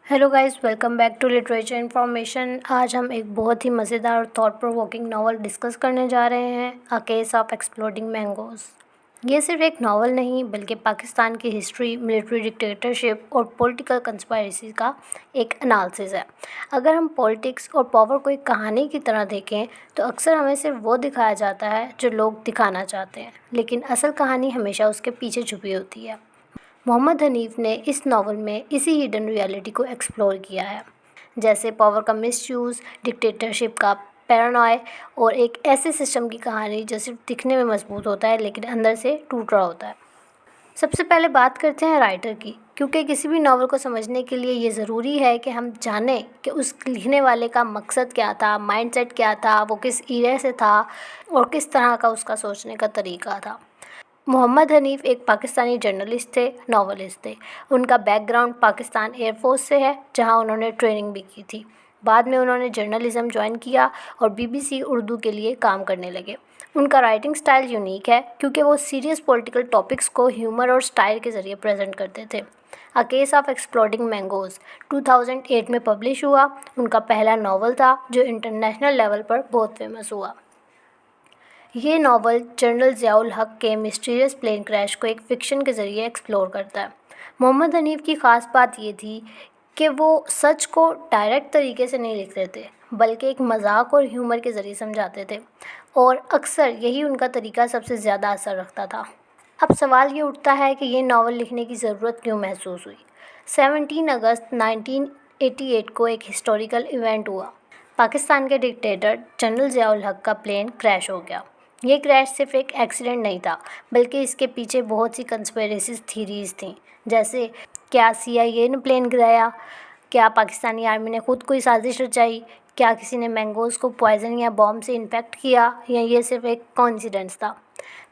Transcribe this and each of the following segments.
Hello guys, welcome back to literature information. आज हम एक बहुत ही मज़ेदार और थॉट प्रोवोकिंग नावल डिस्कस करने जा रहे हैं, a case of exploding mangoes. ये सिर्फ एक नावल नहीं बल्कि पाकिस्तान की हिस्ट्री, मिलिट्री डिक्टेटरशिप और पॉलिटिकल कंस्पायरेसी का एक एनालिसिस है। अगर हम पॉलिटिक्स और पावर को एक कहानी की तरह देखें तो अक्सर हमें सिर्फ वो दिखाया जाता है जो लोग दिखाना चाहते हैं, लेकिन असल कहानी हमेशा उसके पीछे छुपी होती है। मोहम्मद हनीफ़ ने इस नावल में इसी हिडन रियलिटी को एक्सप्लोर किया है, जैसे पावर का मिसयूज़, डिक्टेटरशिप का पैरानॉय और एक ऐसे सिस्टम की कहानी जो सिर्फ दिखने में मजबूत होता है लेकिन अंदर से टूट रहा होता है। सबसे पहले बात करते हैं राइटर की, क्योंकि किसी भी नावल को समझने के लिए ये ज़रूरी है कि हम जानें कि उस लिखने वाले का मकसद क्या था, माइंडसेट क्या था, वो किस ईरे से था और किस तरह का उसका सोचने का तरीका था। मोहम्मद हनीफ़ एक पाकिस्तानी जर्नलिस्ट थे, नॉवलिस्ट थे। उनका बैकग्राउंड पाकिस्तान एयरफोर्स से है, जहां उन्होंने ट्रेनिंग भी की थी। बाद में उन्होंने जर्नलिज़्म ज्वाइन किया और बीबीसी उर्दू के लिए काम करने लगे। उनका राइटिंग स्टाइल यूनिक है क्योंकि वो सीरियस पॉलिटिकल टॉपिक्स को ह्यूमर और स्टाइल के ज़रिए प्रेजेंट करते थे। A case of exploding mangoes 2008 में पब्लिश हुआ। उनका पहला नावल था जो इंटरनेशनल लेवल पर बहुत फेमस हुआ। ये नावल जनरल ज़ियाउल हक़ के मिस्टीरियस प्लेन क्रैश को एक फ़िक्शन के ज़रिए एक्सप्लोर करता है। मोहम्मद हनीफ़ की ख़ास बात ये थी कि वो सच को डायरेक्ट तरीके से नहीं लिखते थे, बल्कि एक मज़ाक और ह्यूमर के ज़रिए समझाते थे, और अक्सर यही उनका तरीका सबसे ज़्यादा असर रखता था। अब सवाल ये उठता है कि ये नावल लिखने की ज़रूरत क्यों महसूस हुई। 17 अगस्त 1988 को एक हिस्टोरिकल इवेंट हुआ। पाकिस्तान के डिक्टेटर जनरल ज़ियाउल हक़ का प्लेन क्रैश हो गया। ये क्रैश सिर्फ एक एक्सीडेंट नहीं था, बल्कि इसके पीछे बहुत सी कंस्पिरेसीज़ थीरीज़ थीं, जैसे क्या सीआईए ने प्लेन गिराया, क्या पाकिस्तानी आर्मी ने खुद कोई साजिश रचाई, क्या किसी ने मैंगोज़ को पॉइज़न या बॉम्ब से इन्फेक्ट किया, या ये सिर्फ एक कोइंसिडेंस था।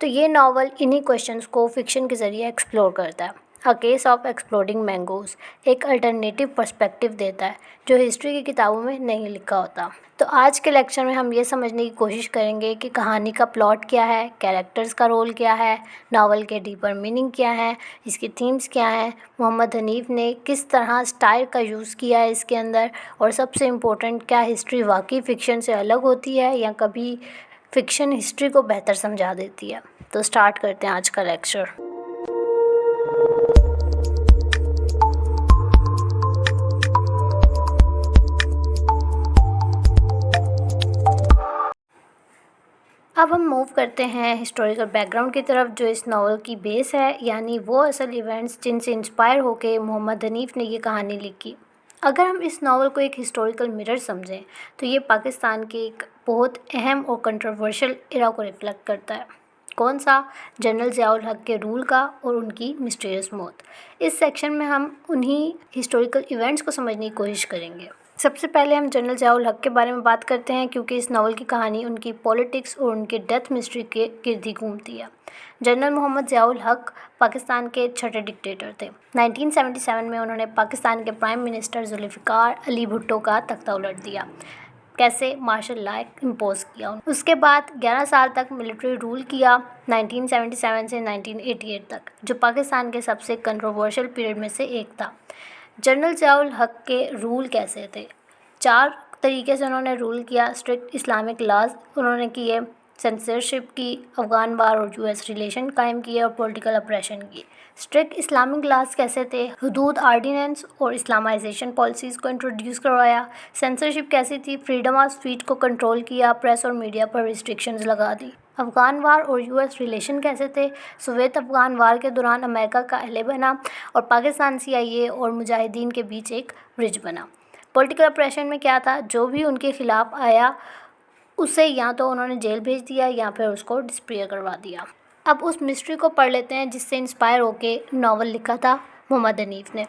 तो ये नावल इन्हीं क्वेश्चंस को फ़िक्शन के ज़रिए एक्सप्लोर करता है। A case of exploding mangoes एक अल्टरनेटिव पर्सपेक्टिव देता है जो हिस्ट्री की किताबों में नहीं लिखा होता। तो आज के लेक्चर में हम ये समझने की कोशिश करेंगे कि कहानी का प्लॉट क्या है, कैरेक्टर्स का रोल क्या है, नावल के डीपर मीनिंग क्या है, इसकी थीम्स क्या हैं, मोहम्मद हनीफ़ ने किस तरह स्टाइल का यूज़ किया है इसके अंदर, और सबसे इम्पोर्टेंट, क्या हिस्ट्री वाकई फ़िक्शन से अलग होती है या कभी फ़िक्शन हिस्ट्री को बेहतर समझा देती है। तो स्टार्ट करते हैं आज का लेक्चर। अब हम मूव करते हैं हिस्टोरिकल बैकग्राउंड की तरफ, जो इस नावल की बेस है, यानी वो असल इवेंट्स जिनसे इंस्पायर होकर मोहम्मद हनीफ़ ने ये कहानी लिखी। अगर हम इस नावल को एक हिस्टोरिकल मिरर समझें तो ये पाकिस्तान के एक बहुत अहम और कंट्रोवर्शियल एरा को रिफ्लेक्ट करता है। कौन सा? जनरल ज़ियाउल हक़ के रूल का और उनकी मिस्टीरियस मौत। इस सेक्शन में हम उन्हीं हिस्टोरिकल इवेंट्स को समझने की कोशिश करेंगे। सबसे पहले हम जनरल ज़ियाउल हक़ के बारे में बात करते हैं, क्योंकि इस नावल की कहानी उनकी पॉलिटिक्स और उनके डेथ मिस्ट्री के गिर्द ही घूमती है। जनरल मोहम्मद ज़ियाउल हक़ पाकिस्तान के छठे डिक्टेटर थे। 1977 में उन्होंने पाकिस्तान के प्राइम मिनिस्टर जुल्फ़िकार अली भुट्टो का तख्ता उलट दिया। कैसे? मार्शल लॉ इम्पोज़ किया। उसके बाद 11 साल तक मिलिट्री रूल किया, 1977 से 1988 तक, जो पाकिस्तान के सबसे कंट्रोवर्शियल पीरियड में से एक था। जनरल ज़ियाउल हक़ के रूल कैसे थे? 4 तरीके से उन्होंने रूल किया। स्ट्रिक्ट इस्लामिक लॉज उन्होंने किए, सेंसरशिप की, अफ़गान वार और यूएस रिलेशन कायम किए और पॉलिटिकल ऑपरेशन की। स्ट्रिक्ट इस्लामिक लॉज कैसे थे? हुदूद आर्डिनेंस और इस्लामाइजेशन पॉलिसीज़ को इंट्रोड्यूस करवाया। सेंसरशिप कैसी थी? फ्रीडम ऑफ स्पीच को कंट्रोल किया, प्रेस और मीडिया पर रिस्ट्रिक्शंस लगा दी। अफ़गान वार और यूएस रिलेशन कैसे थे? सोवियत अफ़गान वार के दौरान अमेरिका का अहले बना और पाकिस्तान सीआईए और मुजाहिदीन के बीच एक ब्रिज बना। पॉलिटिकल ऑपरेशन में क्या था? जो भी उनके ख़िलाफ़ आया उसे या तो उन्होंने जेल भेज दिया या फिर उसको डिस्पेयर करवा दिया। अब उस मिस्ट्री को पढ़ लेते हैं जिससे इंस्पायर होके नावल लिखा था मोहम्मद हनीफ़ ने।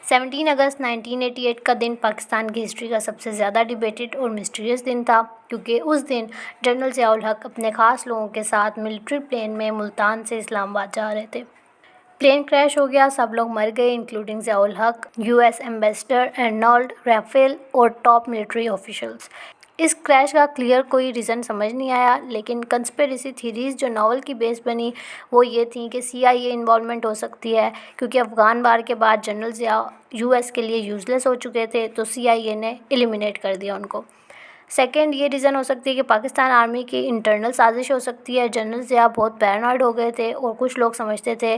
17 अगस्त 1988 का दिन पाकिस्तान की हिस्ट्री का सबसे ज़्यादा डिबेटेड और मिस्टीरियस दिन था, क्योंकि उस दिन जनरल ज़ियाउल हक़ अपने ख़ास लोगों के साथ मिलिट्री प्लेन में मुल्तान से इस्लामाबाद जा रहे थे। प्लेन क्रैश हो गया, सब लोग मर गए, इंक्लूडिंग ज़ियाउल हक़, यूएस एम्बेसडर अर्नोल्ड रैफेल और टॉप मिलिट्री ऑफिशियल्स। इस क्रैश का क्लियर कोई रीज़न समझ नहीं आया, लेकिन कंस्पिरेसी थीरीज़ जो नॉवल की बेस बनी वो ये थी कि CIA इन्वॉल्वमेंट हो सकती है, क्योंकि अफ़गान वार के बाद जनरल ज़िया US के लिए यूज़लेस हो चुके थे, तो CIA ने एलिमिनेट कर दिया उनको। सेकंड ये रीज़न हो सकती है कि पाकिस्तान आर्मी की इंटरनल साजिश हो सकती है। जनरल ज़िया बहुत पैरानॉइड हो गए थे और कुछ लोग समझते थे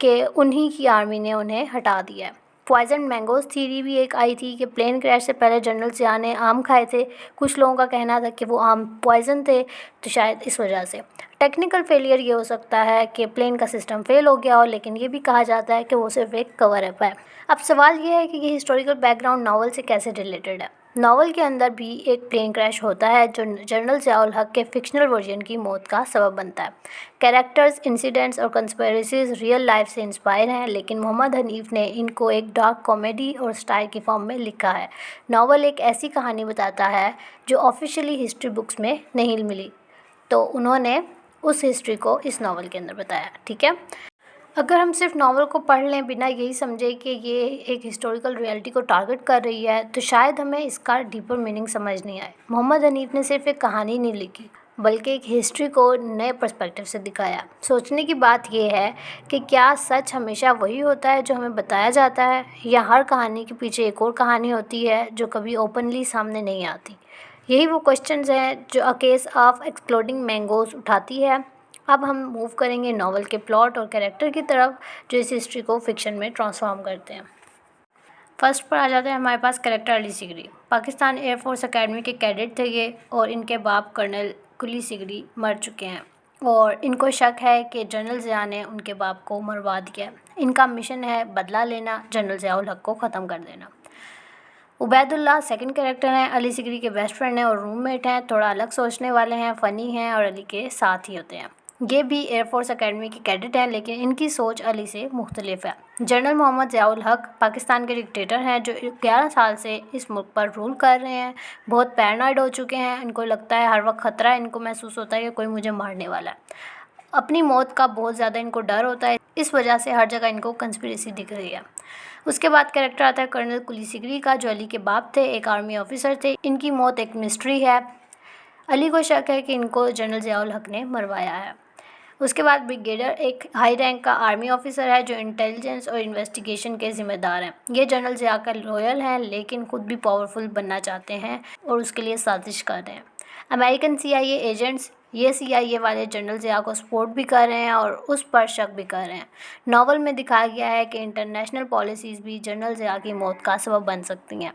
कि उन्हीं की आर्मी ने उन्हें हटा दिया है। पॉइजन मैंगोज़ थ्योरी भी एक आई थी कि प्लेन क्रैश से पहले जनरल ज़िया ने आम खाए थे। कुछ लोगों का कहना था कि वो आम पॉइजन थे, तो शायद इस वजह से। टेक्निकल फेलियर ये हो सकता है कि प्लेन का सिस्टम फेल हो गया हो, लेकिन ये भी कहा जाता है कि वो सिर्फ एक कवर अप है। अब सवाल ये है कि ये हिस्टोरिकल बैकग्राउंड नावल से कैसे रिलेटेड है। नावल के अंदर भी एक प्लेन क्रैश होता है जो जनरल ज़ियाउल हक के फिक्शनल वर्जन की मौत का सबब बनता है। कैरेक्टर्स, इंसिडेंट्स और कंस्पिरेसीज रियल लाइफ से इंस्पायर हैं, लेकिन मोहम्मद हनीफ़ ने इनको एक डार्क कॉमेडी और स्टाइल की फॉर्म में लिखा है। नावल एक ऐसी कहानी बताता है जो ऑफिशियली हिस्ट्री बुक्स में नहीं मिली, तो उन्होंने उस हिस्ट्री को इस नावल के अंदर बताया। ठीक है, अगर हम सिर्फ नावल को पढ़ लें बिना यही समझे कि ये एक हिस्टोरिकल रियलिटी को टारगेट कर रही है, तो शायद हमें इसका डीपर मीनिंग समझ नहीं आए। मोहम्मद हनीफ़ ने सिर्फ एक कहानी नहीं लिखी, बल्कि एक हिस्ट्री को नए पर्सपेक्टिव से दिखाया। सोचने की बात यह है कि क्या सच हमेशा वही होता है जो हमें बताया जाता है, या हर कहानी के पीछे एक और कहानी होती है जो कभी ओपनली सामने नहीं आती। यही वो क्वेश्चंस हैं जो a case of exploding mangoes उठाती है। अब हम मूव करेंगे नावल के प्लॉट और कैरेक्टर की तरफ, जो इस हिस्ट्री को फिक्शन में ट्रांसफॉर्म करते हैं। फर्स्ट पर आ जाते हैं हमारे पास character Ali Sigri. Pakistan air force academy के कैडेट थे ये, और इनके बाप कर्नल कुली सिगरी मर चुके हैं, और इनको शक है कि जनरल ज़िया ने उनके बाप को मरवा दिया। इनका मिशन है बदला लेना, जनरल ज़ियाउल हक को ख़त्म कर देना। उबैदुल्ला सेकंड कैरेक्टर हैं, अली सिगरी के बेस्ट फ्रेंड हैं और रूममेट हैं। थोड़ा अलग सोचने वाले हैं, फ़नी हैं और अली के साथ ही होते हैं। ये भी एयरफोर्स अकेडमी के कैडेट हैं, लेकिन इनकी सोच अली से मुख्तलिफ है। जनरल मोहम्मद ज़ियाउल हक पाकिस्तान के डिक्टेटर हैं जो 11 साल से इस मुल्क पर रूल कर रहे हैं। बहुत पैरानॉइड हो चुके हैं, इनको लगता है हर वक्त ख़तरा है, इनको महसूस होता है कि कोई मुझे मारने वाला है। अपनी मौत का बहुत ज़्यादा इनको डर होता है, इस वजह से हर जगह इनको कंस्पिरेसी दिख रही है। उसके बाद कैरेक्टर आता है कर्नल कुली सिगरी का, जो अली के बाप थे, एक आर्मी ऑफिसर थे। इनकी मौत एक मिस्ट्री है। अली को शक है कि इनको जनरल ज़ियाउल हक ने मरवाया है। उसके बाद ब्रिगेडियर एक हाई रैंक का आर्मी ऑफिसर है जो इंटेलिजेंस और इन्वेस्टिगेशन के ज़िम्मेदार हैं। ये जनरल ज़िया का लॉयल हैं, लेकिन खुद भी पावरफुल बनना चाहते हैं और उसके लिए साजिश कर रहे हैं। अमेरिकन CIA एजेंट्स ये CIA वाले जनरल ज़िया को सपोर्ट भी कर रहे हैं और उस पर शक भी कर रहे हैं। नावल में दिखाया गया है कि इंटरनेशनल पॉलिसीज़ भी जनरल ज़िया की मौत का सबब बन सकती हैं।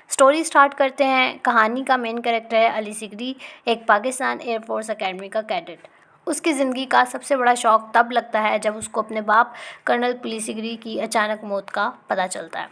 स्टोरी स्टार्ट करते हैं। कहानी का मेन कैरेक्टर है अली सिगरी, एक पाकिस्तान एयरफोर्स अकेडमी का कैडेट। उसकी ज़िंदगी का सबसे बड़ा शौक तब लगता है जब उसको अपने बाप कर्नल कुली सिगरी की अचानक मौत का पता चलता है।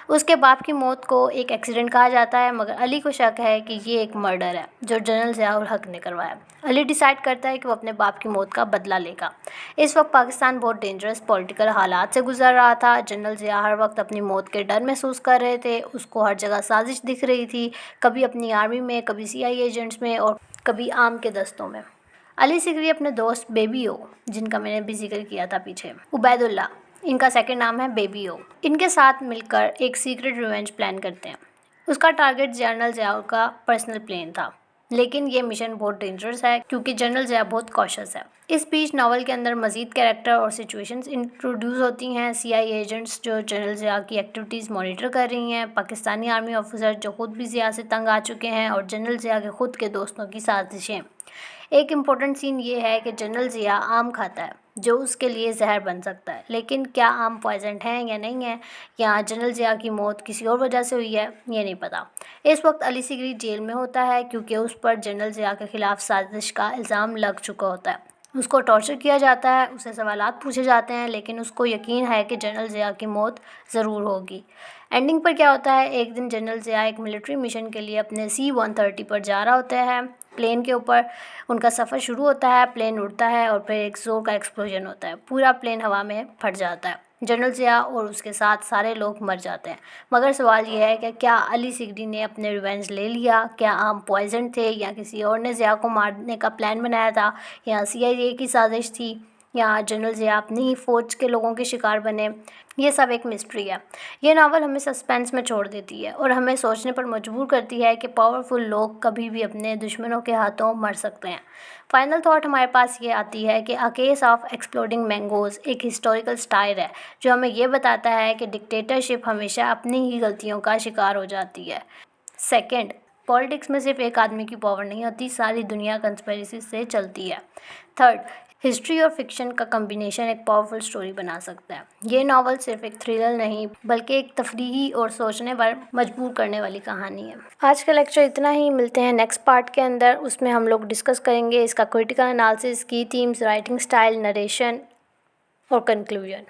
उसके बाप की मौत को एक एक्सीडेंट कहा जाता है, मगर अली को शक है कि ये एक मर्डर है जो जनरल ज़ियाउल हक ने करवाया। अली डिसाइड करता है कि वो अपने बाप की मौत का बदला लेगा। इस वक्त पाकिस्तान बहुत डेंजरस पॉलिटिकल हालात से गुजर रहा था। जनरल ज़िया हर वक्त अपनी मौत के डर महसूस कर रहे थे। उसको हर जगह साजिश दिख रही थी, कभी अपनी आर्मी में, कभी CIA एजेंट्स में और कभी आम के दस्तों में। अली सिगरी अपने दोस्त बेबी ओ, जिनका मैंने भी जिक्र किया था पीछे, उबैदुल्ला, इनका सेकंड नाम है बेबी ओ, इनके साथ मिलकर एक सीक्रेट रिवेंज प्लान करते हैं। उसका टारगेट जनरल ज़िया का पर्सनल प्लेन था, लेकिन ये मिशन बहुत डेंजरस है क्योंकि जनरल ज़िया बहुत कॉशियस है। इस बीच नावल के अंदर मज़ीद कैरेक्टर और सिचुएशंस इंट्रोड्यूस होती हैं। CIA एजेंट्स जो जनरल ज़िया की एक्टिविटीज़ मॉनिटर कर रही हैं, पाकिस्तानी आर्मी ऑफिसर जो खुद भी ज़िया से तंग आ चुके हैं, और जनरल ज़िया के खुद के दोस्तों की साजिशें। एक इम्पोर्टेंट सीन ये है कि जनरल ज़िया आम खाता है जो उसके लिए जहर बन सकता है, लेकिन क्या आम पॉइजन है या नहीं है, या जनरल ज़िया की मौत किसी और वजह से हुई है, ये नहीं पता। इस वक्त अली सिगरी जेल में होता है क्योंकि उस पर जनरल ज़िया के ख़िलाफ़ साजिश का इल्ज़ाम लग चुका होता है। उसको टॉर्चर किया जाता है, उससे सवालात पूछे जाते हैं, लेकिन उसको यकीन है कि जनरल ज़िया की मौत ज़रूर होगी। एंडिंग पर क्या होता है, एक दिन जनरल ज़िया एक मिलिट्री मिशन के लिए अपने C-130 पर जा रहा होता है। प्लेन के ऊपर उनका सफ़र शुरू होता है, प्लेन उड़ता है और फिर एक ज़ोर का एक्सप्लोजन होता है। पूरा प्लेन हवा में फट जाता है। जनरल ज़िया और उसके साथ सारे लोग मर जाते हैं। मगर सवाल ये है कि क्या अली सिगरी ने अपने रिवेंज ले लिया? क्या आम पॉइजन थे, या किसी और ने ज़िया को मारने का प्लान बनाया था, या CIA की साजिश थी? या जनरल ज़िया अपनी फ़ौज के लोगों के शिकार बने, ये सब एक मिस्ट्री है। ये नावल हमें सस्पेंस में छोड़ देती है और हमें सोचने पर मजबूर करती है कि पावरफुल लोग कभी भी अपने दुश्मनों के हाथों मर सकते हैं। फाइनल थॉट हमारे पास ये आती है कि a case of exploding mangoes एक हिस्टोरिकल स्टाइल है जो हमें ये बताता है कि डिक्टेटरशिप हमेशा अपनी ही गलतियों का शिकार हो जाती है। सेकंड, पॉलिटिक्स में सिर्फ एक आदमी की पावर नहीं होती, सारी दुनिया कंस्पिरेसी से चलती है। थर्ड, हिस्ट्री और फिक्शन का कॉम्बिनेशन एक पावरफुल स्टोरी बना सकता है। ये नावल सिर्फ एक थ्रिलर नहीं बल्कि एक तफरीही और सोचने पर मजबूर करने वाली कहानी है। आज का लेक्चर इतना ही, मिलते हैं नेक्स्ट पार्ट के अंदर। उसमें हम लोग डिस्कस करेंगे इसका क्रिटिकल एनालिसिस, की थीम्स, राइटिंग स्टाइल, नरेशन और कंक्लूजन।